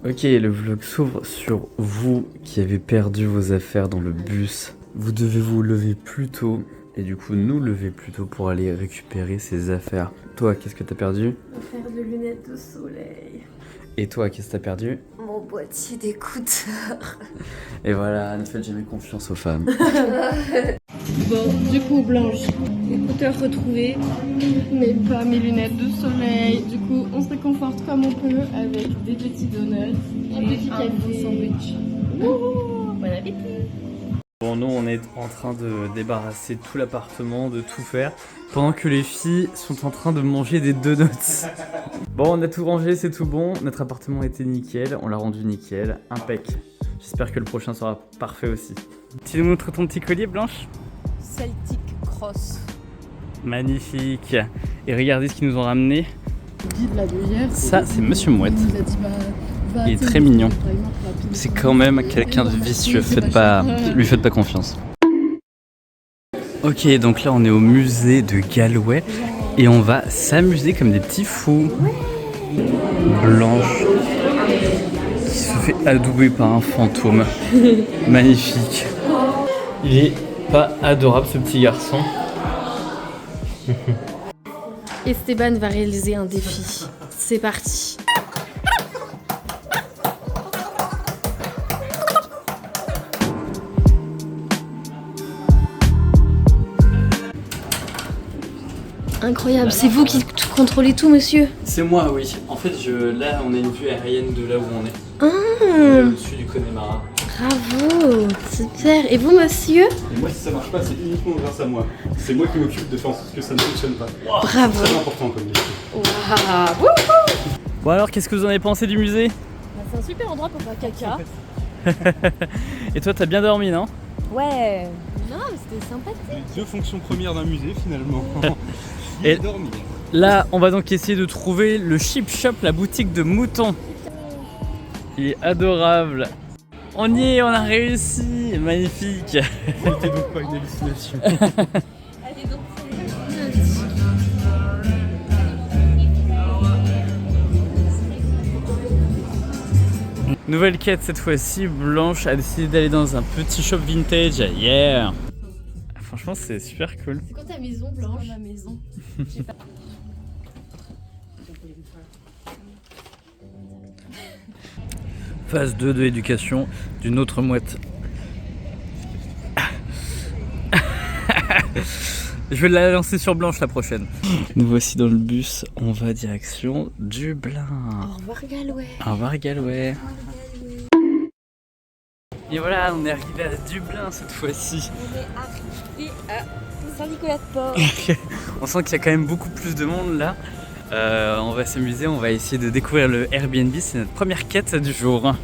Ok, le vlog s'ouvre sur vous qui avez perdu vos affaires dans le bus. Vous devez vous lever plus tôt et du coup nous lever plus tôt pour aller récupérer ces affaires. Toi, qu'est-ce que t'as perdu? Une paire de lunettes de soleil. Et toi, qu'est-ce que t'as perdu? Mon boîtier d'écouteurs. Et voilà, ne faites jamais confiance aux femmes. Bon, du coup, Blanche, écouteurs retrouvés, mais pas mes lunettes de soleil. Du coup, on se réconforte comme on peut avec des petits donuts et un petit sandwich. Bon appétit! Bon, nous on est en train de débarrasser tout l'appartement, de tout faire, pendant que les filles sont en train de manger des donuts. Bon, on a tout rangé, c'est tout bon, notre appartement était nickel, on l'a rendu nickel, impec. J'espère que le prochain sera parfait aussi. Tu nous montres ton petit collier, Blanche? Celtic Cross. Magnifique. Et regardez ce qu'ils nous ont ramené. Guide là de hier. Ça, c'est Monsieur Mouette. Il a dit Il est très mignon. C'est quand même quelqu'un de vicieux, lui faites pas confiance. Ok, donc là on est au musée de Galway et on va s'amuser comme des petits fous. Blanche qui se fait adouber par un fantôme. Magnifique. Il est pas adorable ce petit garçon. Esteban va réaliser un défi. C'est parti. Incroyable, c'est vous qui contrôlez tout, monsieur? C'est moi, oui. En fait, là on a une vue aérienne de là où on est. Au-dessus du Connemara. Bravo, super. Et vous, monsieur? Et moi, si ça marche pas, c'est uniquement grâce à moi. C'est moi qui m'occupe de faire en sorte que ça ne fonctionne pas. Wow, bravo. C'est très important comme métier. Waouh. Bon alors, qu'est-ce que vous en avez pensé du musée? C'est un super endroit pour faire caca. Et toi, t'as bien dormi, non? Ouais. Non, mais c'était sympathique. Les deux fonctions premières d'un musée, finalement. Et dormir. là, on va donc essayer de trouver le Chip Shop, la boutique de moutons. Il est adorable. On y est, on a réussi. Magnifique. C'était donc pas une hallucination. Allez donc. Nouvelle quête cette fois-ci. Blanche a décidé d'aller dans un petit shop vintage. Yeah. Franchement, c'est super cool. C'est quoi ta maison, Blanche? Ma maison. Phase 2 de l'éducation d'une autre mouette. Je vais la lancer sur Blanche la prochaine. Nous voici dans le bus, on va direction Dublin. Au revoir, Galway. Au revoir Galway. Et voilà, on est arrivé à Dublin cette fois-ci. On est arrivé à Saint-Nicolas-de-Port. On sent qu'il y a quand même beaucoup plus de monde là. On va s'amuser, on va essayer de découvrir le Airbnb, c'est notre première quête du jour.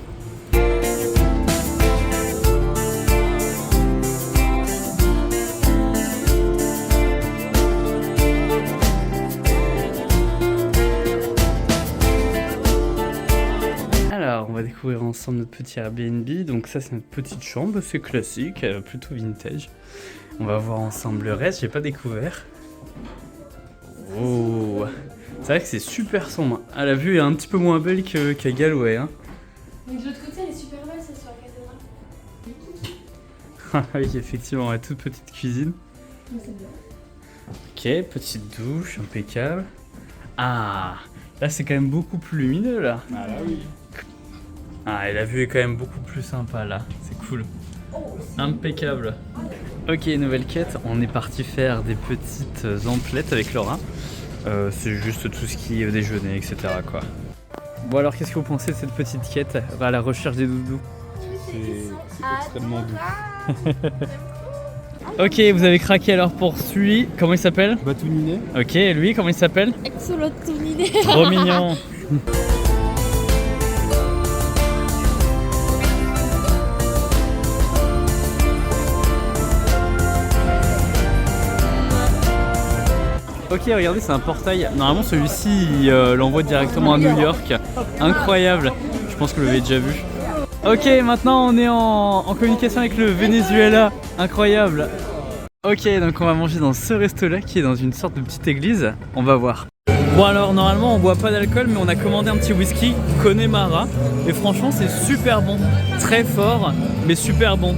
Alors, on va découvrir ensemble notre petit Airbnb. Donc ça, c'est notre petite chambre, c'est classique, plutôt vintage. On va voir ensemble le reste, j'ai pas découvert. Oh, c'est vrai que c'est super sombre. Ah, la vue est un petit peu moins belle qu'à Galway. Hein. Donc de l'autre côté, elle est super belle, c'est sur la cathédrale. Ah oui, effectivement, la toute petite cuisine. Ok, petite douche, impeccable. Ah, là c'est quand même beaucoup plus lumineux là. Ah là oui. Ah, et la vue est quand même beaucoup plus sympa là, c'est cool. Impeccable. Ok, nouvelle quête, on est parti faire des petites emplettes avec Laura. C'est juste tout ce qui est déjeuner, etc. quoi. Bon alors, qu'est-ce que vous pensez de cette petite quête à la recherche des doudous? C'est extrêmement doux. Ok, vous avez craqué alors pour celui, comment il s'appelle? Batouninet. Ok, et lui, comment il s'appelle? Exolotoniné. Trop mignon. Ok, regardez, c'est un portail. Normalement, celui-ci, il l'envoie directement à New York. Incroyable. Je pense que vous l'avez déjà vu. Ok, maintenant on est en communication avec le Venezuela. Incroyable. Ok, donc on va manger dans ce resto-là qui est dans une sorte de petite église. On va voir. Bon alors normalement on boit pas d'alcool mais on a commandé un petit whisky Connemara et franchement c'est super bon, très fort mais super bon.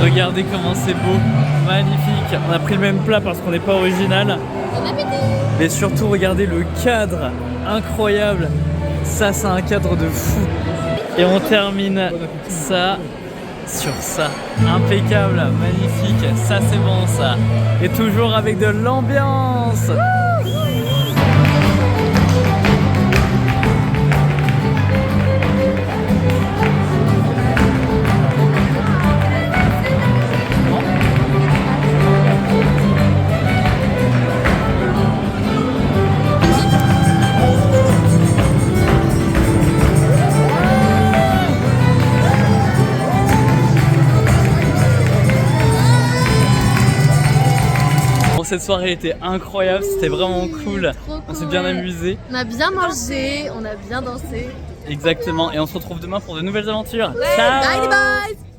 Regardez comment c'est beau, magnifique. On a pris le même plat parce qu'on n'est pas original. Bon appétit. Mais surtout regardez le cadre, incroyable. Ça c'est un cadre de fou. Et on termine ça sur ça, impeccable, magnifique. Ça c'est bon ça. Et toujours avec de l'ambiance. Cette soirée était incroyable, c'était vraiment cool. On s'est bien amusé. On a bien mangé, on a bien dansé. Exactement, et on se retrouve demain pour de nouvelles aventures. Ouais, Ciao. bye bye.